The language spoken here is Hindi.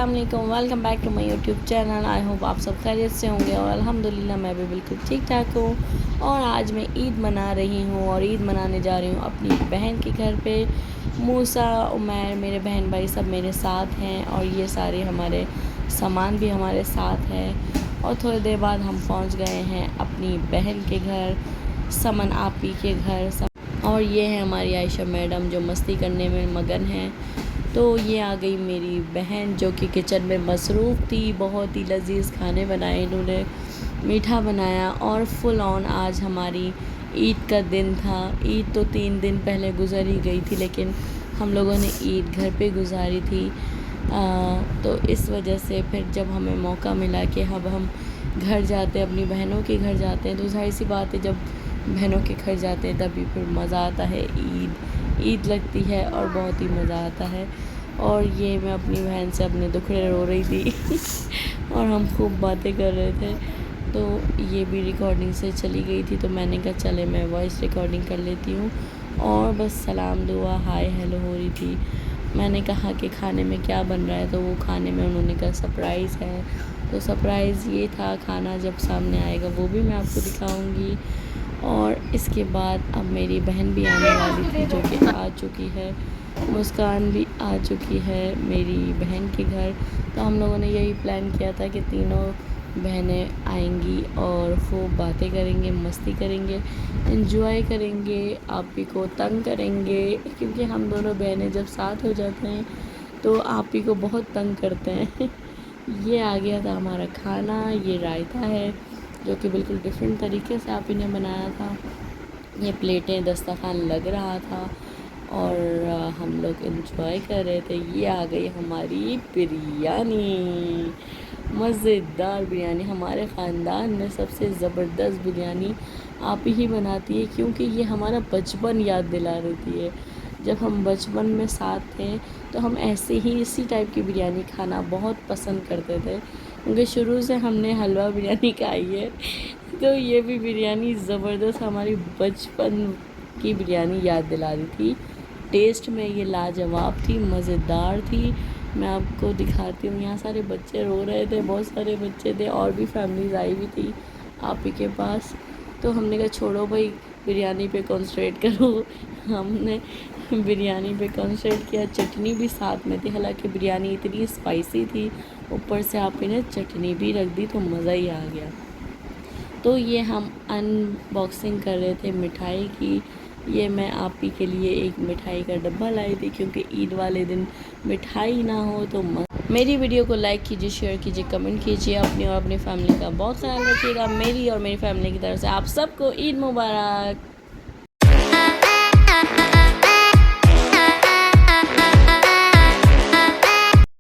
अस्सलाम वालेकुम, welcome back to my YouTube channel. I hope आप सब खैरियत से होंगे और अल्हम्दुलिल्लाह मैं भी बिल्कुल ठीक ठाक हूँ। और आज मैं ईद मना रही हूँ और ईद मनाने जा रही हूँ अपनी बहन के घर पे। मूसा, उमैर, मेरे बहन भाई सब मेरे साथ हैं और ये सारे हमारे सामान भी हमारे साथ है। और थोड़ी देर बाद हम पहुँच गए हैं अपनी बहन के घर, समन आपी के घर। और ये है हमारी आयशा मैडम जो मस्ती करने में मगन है। तो ये आ गई मेरी बहन जो कि किचन में मसरूफ़ थी। बहुत ही लजीज़ खाने बनाए इन्होंने, मीठा बनाया और फुल ऑन आज हमारी ईद का दिन था। ईद तो 3 दिन पहले गुजर ही गई थी, लेकिन हम लोगों ने ईद घर पे गुजारी थी। तो इस वजह से फिर जब हमें मौका मिला कि अब हम घर जाते हैं, अपनी बहनों के घर जाते हैं, तो ज़ाहिर सी बात है जब बहनों के घर जाते हैं तभी फिर मज़ा आता है। ईद लगती है और बहुत ही मज़ा आता है। और ये मैं अपनी बहन से अपने दुखड़े रो रही थी और हम खूब बातें कर रहे थे। तो ये भी रिकॉर्डिंग से चली गई थी, तो मैंने कहा चले मैं वॉइस रिकॉर्डिंग कर लेती हूँ। और बस सलाम दुआ हाय हेलो हो रही थी। मैंने कहा कि खाने में क्या बन रहा है, तो वो खाने में उन्होंने कहा सरप्राइज़ है। तो सरप्राइज़ ये था, खाना जब सामने आएगा वो भी मैं आपको दिखाऊंगी। और इसके बाद अब मेरी बहन भी आने वाली थी जो कि आ चुकी है। मुस्कान भी आ चुकी है मेरी बहन के घर। तो हम लोगों ने यही प्लान किया था कि तीनों बहनें आएंगी और खूब बातें करेंगे, मस्ती करेंगे, एंजॉय करेंगे, आप ही को तंग करेंगे, क्योंकि हम दोनों बहनें जब साथ हो जाते हैं तो आप ही को बहुत तंग करते हैं। ये आ गया था हमारा खाना। ये रायता है जो कि बिल्कुल डिफरेंट तरीके से आप ही ने बनाया था। ये प्लेटें, दस्तरखान लग रहा था और हम लोग एंजॉय कर रहे थे। ये आ गई हमारी बिरयानी, मज़ेदार बिरयानी। हमारे ख़ानदान में सबसे ज़बरदस्त बिरयानी आप ही बनाती है, क्योंकि ये हमारा बचपन याद दिला देती है। जब हम बचपन में साथ थे तो हम ऐसे ही इसी टाइप की बिरयानी खाना बहुत पसंद करते थे, क्योंकि शुरू से हमने हलवा बिरयानी खाई है। तो ये भी बिरयानी ज़बरदस्त हमारी बचपन की बिरयानी याद दिला रही थी। टेस्ट में ये लाजवाब थी, मज़ेदार थी। मैं आपको दिखाती हूँ। यहाँ सारे बच्चे रो रहे थे, बहुत सारे बच्चे थे और भी फैमिलीज़ आई हुई थी आप ही के पास। तो हमने कहा छोड़ो भाई, बिरयानी पे कॉन्सन्ट्रेट करो। हमने बिरयानी पे कॉन्सन्ट्रेट किया। चटनी भी साथ में थी, हालांकि बिरयानी इतनी स्पाइसी थी, ऊपर से आप ही ने चटनी भी रख दी तो मज़ा ही आ गया। तो ये हम अनबॉक्सिंग कर रहे थे मिठाई की। ये मैं आप ही के लिए एक मिठाई का डब्बा लाई थी, क्योंकि ईद वाले दिन मिठाई ना हो तो मेरी वीडियो को लाइक कीजिए, शेयर कीजिए, कमेंट कीजिए। अपनी और अपनी फैमिली का बहुत ख्याल रखिएगा। मेरी और मेरी फैमिली की तरफ से आप सबको ईद मुबारक।